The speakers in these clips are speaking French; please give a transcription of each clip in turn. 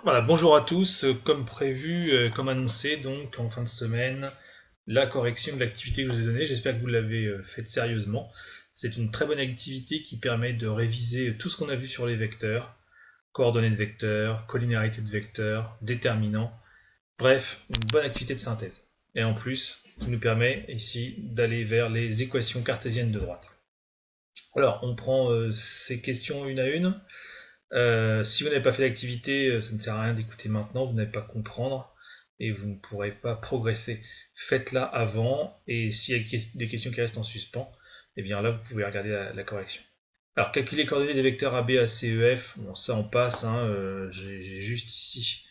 Voilà, bonjour à tous. Comme prévu, comme annoncé, donc en fin de semaine, la correction de l'activité que je vous ai donnée. J'espère que vous l'avez faite sérieusement. C'est une très bonne activité qui permet de réviser tout ce qu'on a vu sur les vecteurs, coordonnées de vecteurs, collinéarité de vecteurs, déterminants. Bref, une bonne activité de synthèse. Et en plus, qui nous permet ici d'aller vers les équations cartésiennes de droite. Alors, on prend ces questions une à une. Si vous n'avez pas fait l'activité, ça ne sert à rien d'écouter maintenant, vous n'allez pas comprendre et vous ne pourrez pas progresser. Faites-la avant, et s'il y a des questions qui restent en suspens, et bien là vous pouvez regarder la correction. Alors calculer les coordonnées des vecteurs AB, AC, EF, bon ça on passe, hein, j'ai juste ici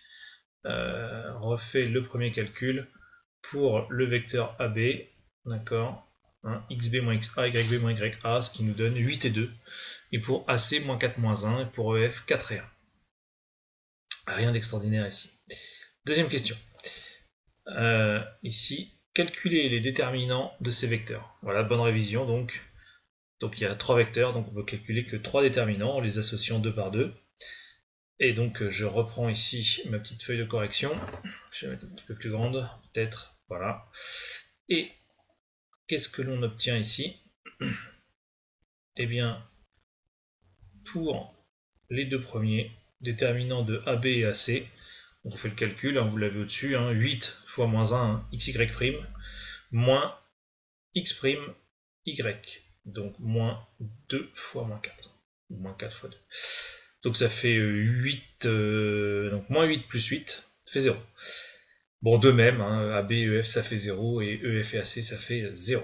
refait le premier calcul pour le vecteur AB, d'accord, hein, xb moins xa, yb moins ya, ce qui nous donne 8 et 2. Et pour AC, moins 4, moins 1, et pour EF, 4 et 1. Rien d'extraordinaire ici. Deuxième question. Ici, calculer les déterminants de ces vecteurs. Voilà, bonne révision. Donc il y a 3 vecteurs, donc on peut calculer que 3 déterminants en les associant 2 par 2. Et donc je reprends ici ma petite feuille de correction. Je vais mettre un petit peu plus grande, peut-être. Voilà. Et qu'est-ce que l'on obtient ici? Eh bien, pour les deux premiers, déterminants de AB et AC, on fait le calcul, hein, vous l'avez au-dessus, hein, 8 fois moins 1, hein, xy', moins x', y. Donc moins 2 fois moins 4. Ou moins 4 fois 2. Donc ça fait 8, donc moins 8 plus 8, ça fait 0. Bon, de même, hein, AB, EF, ça fait 0, et EF et AC, ça fait 0.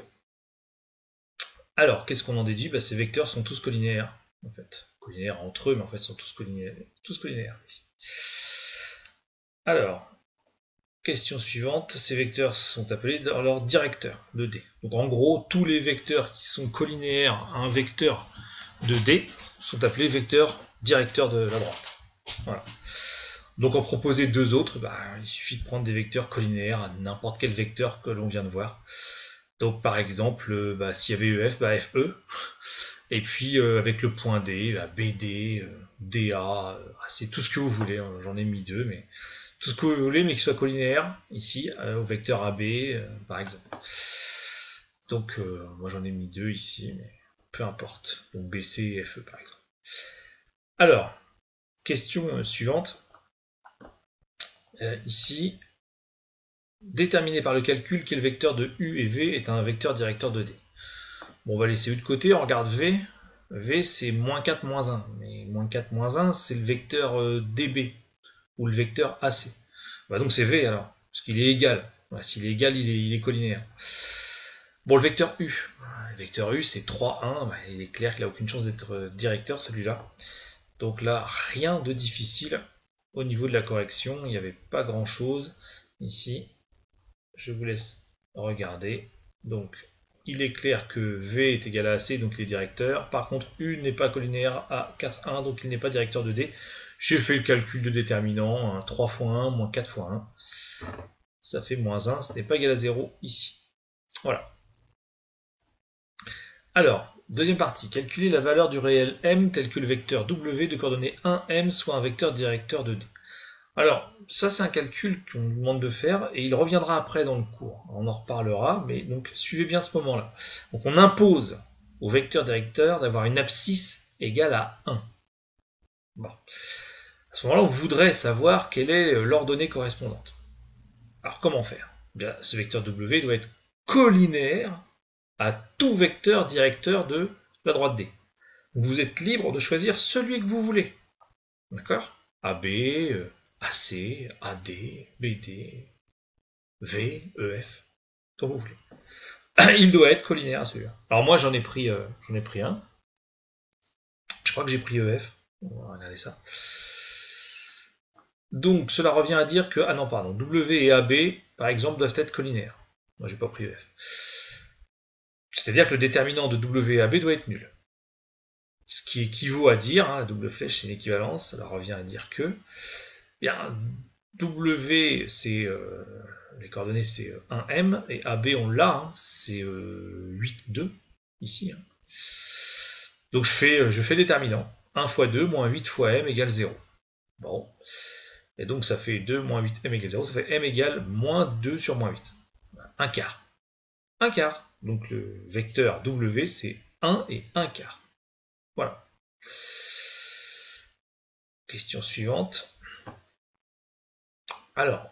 Alors, qu'est-ce qu'on en déduit? Ces vecteurs sont tous collinéaires, en fait. Collinéaires entre eux, mais en fait, sont tous collinéaires ici. Alors, question suivante, ces vecteurs sont appelés dans leur directeur de D. Donc en gros, tous les vecteurs qui sont collinéaires à un vecteur de D sont appelés vecteurs directeurs de la droite. Voilà. Donc en proposer deux autres, il suffit de prendre des vecteurs collinéaires à n'importe quel vecteur que l'on vient de voir. Donc par exemple, s'il y avait EF, FE. Et puis avec le point D, BD, DA, c'est tout ce que vous voulez. Hein. J'en ai mis deux, mais tout ce que vous voulez, mais qui soit collinéaire, ici, au vecteur AB, par exemple. Donc moi j'en ai mis deux ici, mais peu importe. Donc BC et FE par exemple. Alors, question suivante. Ici, déterminer par le calcul quel vecteur de U et V est un vecteur directeur de D. Bon, on va laisser U de côté, on regarde V. V c'est moins 4, moins 1. Mais moins 4, moins 1, c'est le vecteur DB, ou le vecteur AC. Donc c'est V alors, parce qu'il est égal. S'il est égal, il est collinéaire. Bon, le vecteur U. Le vecteur U c'est 3, 1. Il est clair qu'il n'a aucune chance d'être directeur celui-là. Donc là, rien de difficile au niveau de la correction. Il n'y avait pas grand-chose ici. Je vous laisse regarder. Donc, il est clair que V est égal à AC, donc il est directeur. Par contre, U n'est pas collinéaire à 4, 1, donc il n'est pas directeur de D. J'ai fait le calcul de déterminant, hein, 3 fois 1, moins 4 fois 1. Ça fait moins 1, ce n'est pas égal à 0 ici. Voilà. Alors, deuxième partie. Calculer la valeur du réel M tel que le vecteur W de coordonnées 1M soit un vecteur directeur de D. Alors, ça c'est un calcul qu'on nous demande de faire et il reviendra après dans le cours. On en reparlera, mais donc suivez bien ce moment-là. Donc on impose au vecteur directeur d'avoir une abscisse égale à 1. Bon. À ce moment-là, on voudrait savoir quelle est l'ordonnée correspondante. Alors comment faire? Bien, ce vecteur W doit être collinéaire à tout vecteur directeur de la droite D. Donc vous êtes libre de choisir celui que vous voulez. D'accord? AB, AC, AD, BD, V, EF, comme vous voulez. Il doit être collinéaire à celui-là. Alors moi j'en ai pris un. Je crois que j'ai pris EF. On va regarder ça. Donc cela revient à dire que, W et AB, par exemple, doivent être collinéaires. Moi j'ai pas pris EF. C'est-à-dire que le déterminant de W et AB doit être nul. Ce qui équivaut à dire, la double flèche c'est une équivalence, cela revient à dire que, bien, W c'est les coordonnées c'est 1M et AB on l'a, c'est 8, 2 ici. Donc je fais le déterminant. 1 fois 2 moins 8 fois M égale 0. Bon. Et donc ça fait 2 moins 8, m égale 0, ça fait m égale moins 2 sur moins 8. Un quart. Un quart. Donc le vecteur W, c'est 1 et 1 quart. Voilà. Question suivante. Alors,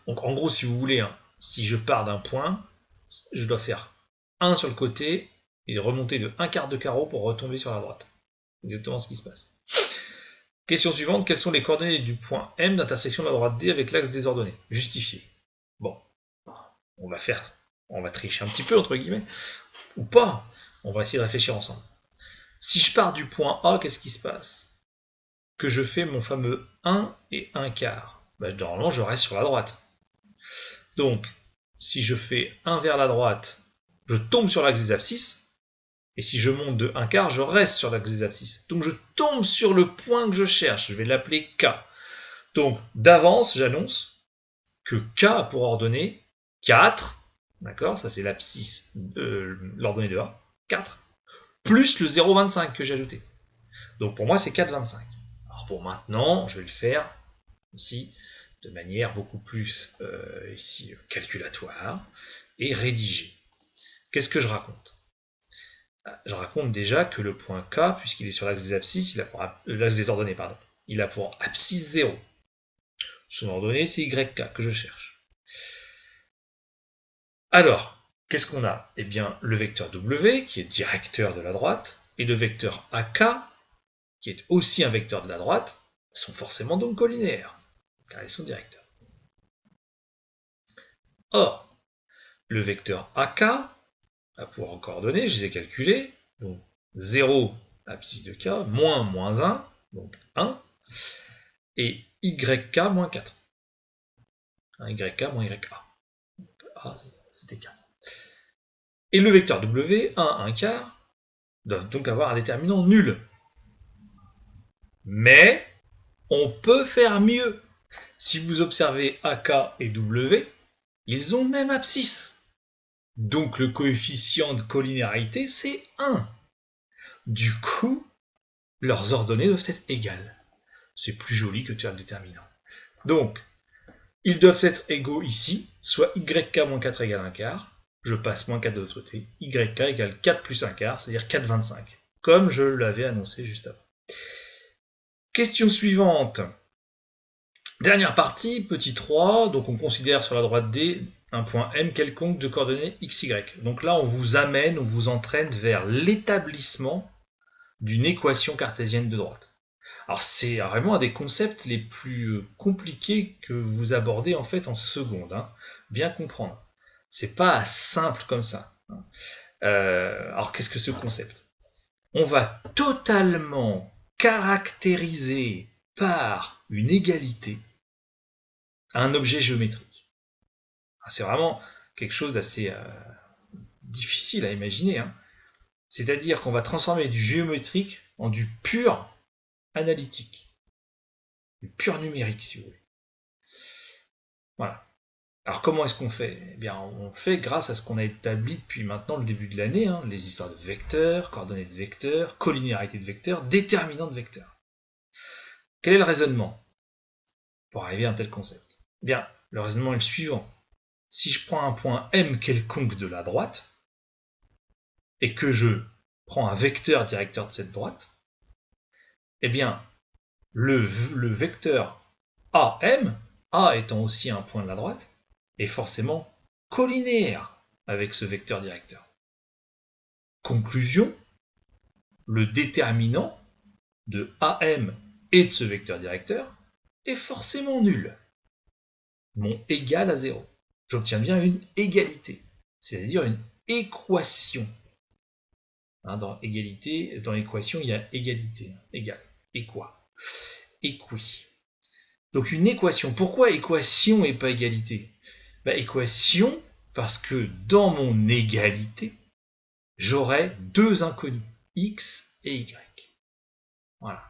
donc en gros, si vous voulez, hein, si je pars d'un point, je dois faire 1 sur le côté et remonter de 1 quart de carreau pour retomber sur la droite. Exactement ce qui se passe. Question suivante, quelles sont les coordonnées du point M d'intersection de la droite D avec l'axe désordonné? Justifié. Bon, on va tricher un petit peu, entre guillemets, ou pas. On va essayer de réfléchir ensemble. Si je pars du point A, qu'est-ce qui se passe? Que je fais mon fameux 1 et 1 quart. Ben, normalement, je reste sur la droite. Donc, si je fais 1 vers la droite, je tombe sur l'axe des abscisses. Et si je monte de 1 quart, je reste sur l'axe des abscisses. Donc je tombe sur le point que je cherche. Je vais l'appeler K. Donc d'avance, j'annonce que K a pour ordonnée 4. D'accord? Ça c'est l'abscisse de l'ordonnée de A. 4. Plus le 0,25 que j'ai ajouté. Donc pour moi c'est 4,25. Alors pour maintenant, je vais le faire ici de manière beaucoup plus ici calculatoire et rédigée. Qu'est-ce que je raconte? Je raconte déjà que le point K, puisqu'il est sur l'axe des abscisses, l'axe des ordonnées, pardon, il a pour abscisse 0. Son ordonnée, c'est YK que je cherche. Alors, qu'est-ce qu'on a? Eh bien, le vecteur W, qui est directeur de la droite, et le vecteur AK, qui est aussi un vecteur de la droite, sont forcément donc collinéaires, car ils sont directeurs. Or, le vecteur AK a pour coordonnées, je les ai calculées, donc 0, abscisse de K, moins 1, donc 1, et YK moins 4. YK moins YA. A, c'était 4. Et le vecteur W, 1 quart, doivent donc avoir un déterminant nul. Mais, on peut faire mieux. Si vous observez AK et W, ils ont même abscisse. Donc le coefficient de collinéarité, c'est 1. Du coup, leurs ordonnées doivent être égales. C'est plus joli que de faire le déterminant. Donc, ils doivent être égaux ici, soit YK moins 4 égale 1 quart. Je passe moins 4 de l'autre côté. YK égale 4 plus 1 quart, c'est-à-dire 4,25. Comme je l'avais annoncé juste avant. Question suivante. Dernière partie, petit 3. Donc on considère sur la droite D un point M quelconque de coordonnées XY. Donc là, on vous entraîne vers l'établissement d'une équation cartésienne de droite. Alors c'est vraiment un des concepts les plus compliqués que vous abordez en fait en seconde. Hein. Bien comprendre. C'est pas simple comme ça. Alors qu'est-ce que ce concept? On va totalement caractériser par une égalité un objet géométrique. C'est vraiment quelque chose d'assez difficile à imaginer. Hein. C'est-à-dire qu'on va transformer du géométrique en du pur analytique. Du pur numérique, si vous voulez. Voilà. Alors comment est-ce qu'on fait? Eh bien, on fait grâce à ce qu'on a établi depuis maintenant le début de l'année, hein, les histoires de vecteurs, coordonnées de vecteurs, collinéarité de vecteurs, déterminants de vecteurs. Quel est le raisonnement pour arriver à un tel concept? Eh bien, le raisonnement est le suivant. Si je prends un point M quelconque de la droite, et que je prends un vecteur directeur de cette droite, eh bien, le vecteur AM, A étant aussi un point de la droite, est forcément collinéaire avec ce vecteur directeur. Conclusion, le déterminant de AM et de ce vecteur directeur est forcément nul. Mon égal à 0. J'obtiens bien une égalité, c'est-à-dire une équation. Hein, dans égalité, dans l'équation, il y a égalité, égal, équoi, équi. Donc une équation. Pourquoi équation et pas égalité? Équation, parce que dans mon égalité, j'aurai deux inconnus, x et y. Voilà.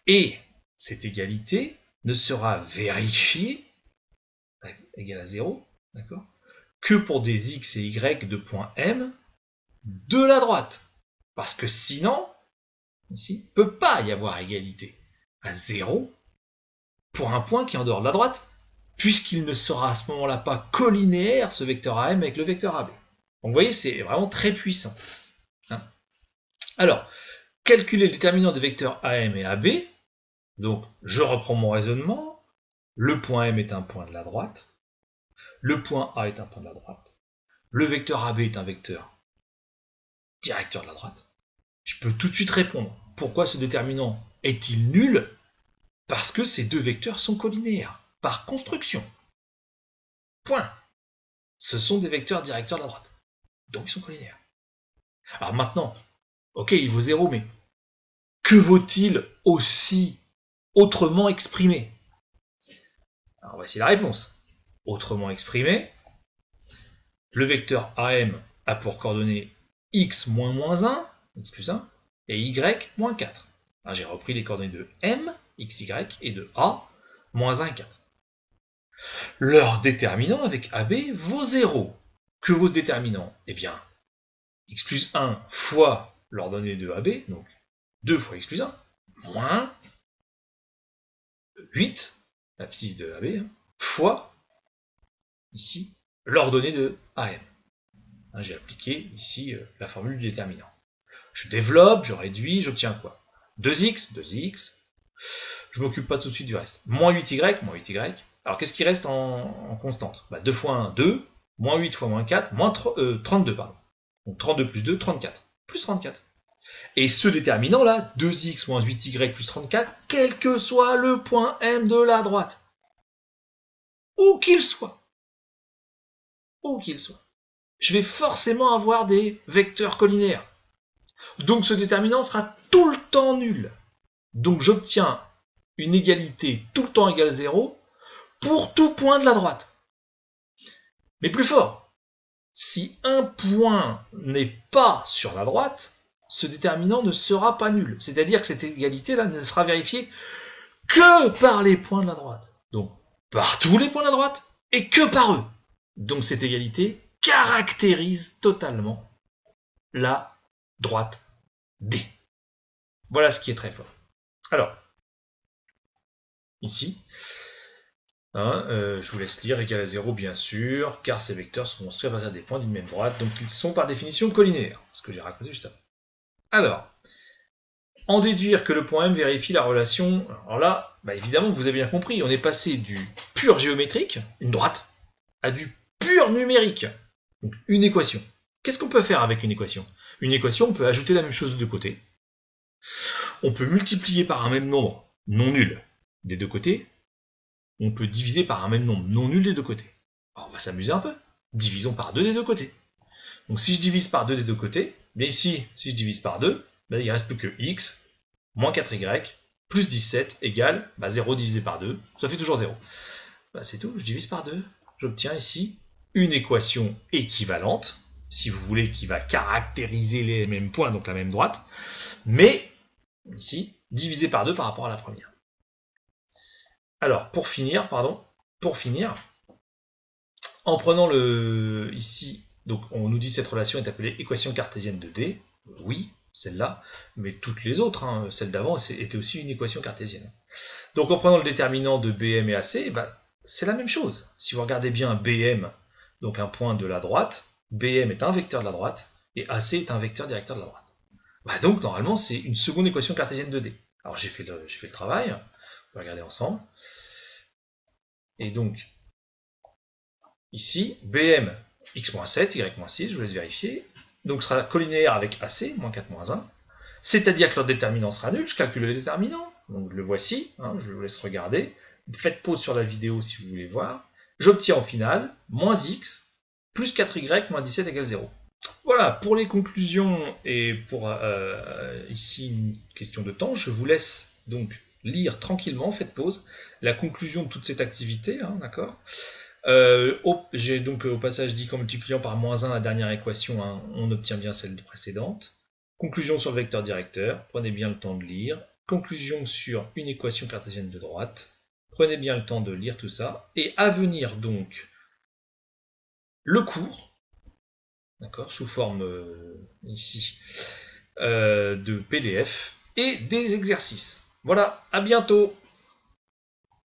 Et cette égalité ne sera vérifiée, égale à 0, d'accord, que pour des x et y de point M de la droite. Parce que sinon, ici, il ne peut pas y avoir égalité à 0 pour un point qui est en dehors de la droite, puisqu'il ne sera à ce moment-là pas collinéaire, ce vecteur AM, avec le vecteur AB. Donc vous voyez, c'est vraiment très puissant. Hein. Alors, calculer le déterminant des vecteurs AM et AB. Donc, je reprends mon raisonnement. Le point M est un point de la droite. Le point A est un point de la droite. Le vecteur AB est un vecteur directeur de la droite. Je peux tout de suite répondre. Pourquoi ce déterminant est-il nul? Parce que ces deux vecteurs sont collinéaires, par construction. Point. Ce sont des vecteurs directeurs de la droite. Donc ils sont collinéaires. Alors maintenant, ok, il vaut 0, mais que vaut-il aussi autrement exprimé? Alors voici la réponse. Autrement exprimé, le vecteur AM a pour coordonnées x moins moins 1, x plus 1, et y moins 4. J'ai repris les coordonnées de M, xy, et de A, moins 1 et 4. Leur déterminant avec AB vaut 0. Que vaut ce déterminant? Eh bien, x plus 1 fois l'ordonnée de AB, donc 2 fois x plus 1, moins 8, l'abscisse de AB, fois, ici, l'ordonnée de AM. J'ai appliqué ici la formule du déterminant. Je développe, je réduis, j'obtiens quoi? 2x, 2x. Je m'occupe pas tout de suite du reste. Moins 8y, moins 8y. Alors qu'est-ce qui reste en constante? 2 fois 1, 2. Moins 8 fois moins 4, moins 32, pardon. Donc 32 plus 2, 34. Plus 34. Et ce déterminant-là, 2x moins 8y plus 34, quel que soit le point M de la droite. Où qu'il soit. Où qu'il soit. Je vais forcément avoir des vecteurs collinéaires. Donc ce déterminant sera tout le temps nul. Donc j'obtiens une égalité tout le temps égale 0 pour tout point de la droite. Mais plus fort, si un point n'est pas sur la droite, ce déterminant ne sera pas nul. C'est-à-dire que cette égalité-là ne sera vérifiée que par les points de la droite. Donc par tous les points de la droite et que par eux. Donc cette égalité caractérise totalement la droite D. Voilà ce qui est très fort. Alors, ici, je vous laisse lire égal à 0 bien sûr, car ces vecteurs sont construits à partir des points d'une même droite, donc ils sont par définition collinéaires, ce que j'ai raconté juste avant. Alors, en déduire que le point M vérifie la relation, alors là, évidemment vous avez bien compris, on est passé du pur géométrique, une droite, à du pur numérique, donc une équation. Qu'est-ce qu'on peut faire avec une équation? Une équation, on peut ajouter la même chose de deux côtés. On peut multiplier par un même nombre non nul des deux côtés. On peut diviser par un même nombre non nul des deux côtés. Alors on va s'amuser un peu. Divisons par 2 des deux côtés. Donc si je divise par 2 des deux côtés, mais ici, si je divise par 2, il ne reste plus que x moins 4y plus 17 égale 0 divisé par 2. Ça fait toujours 0. C'est tout, je divise par 2. J'obtiens ici une équation équivalente, si vous voulez, qui va caractériser les mêmes points, donc la même droite, mais ici, divisé par 2 par rapport à la première. Alors, pour finir, en prenant ici, donc on nous dit cette relation est appelée équation cartésienne de D, oui, celle-là, mais toutes les autres, celle d'avant, était aussi une équation cartésienne. Donc en prenant le déterminant de BM et AC, c'est la même chose. Si vous regardez bien BM, donc un point de la droite, BM est un vecteur de la droite, et AC est un vecteur directeur de la droite. Donc normalement c'est une seconde équation cartésienne de D. Alors j'ai fait le travail, on va regarder ensemble. Et donc, ici, BM, x-7, y-6, je vous laisse vérifier, donc sera collinéaire avec AC, moins 4, moins 1, c'est-à-dire que leur déterminant sera nul, je calcule le déterminant, donc le voici, je vous laisse regarder, faites pause sur la vidéo si vous voulez voir, j'obtiens au final, moins x, plus 4y, moins 17 égale 0. Voilà, pour les conclusions et pour ici une question de temps, je vous laisse donc lire tranquillement, faites pause, la conclusion de toute cette activité, d'accord. J'ai donc au passage dit qu'en multipliant par moins 1 la dernière équation, on obtient bien celle précédente. Conclusion sur le vecteur directeur, prenez bien le temps de lire. Conclusion sur une équation cartésienne de droite, prenez bien le temps de lire tout ça. Et à venir donc le cours, d'accord, sous forme ici de PDF et des exercices. Voilà, à bientôt!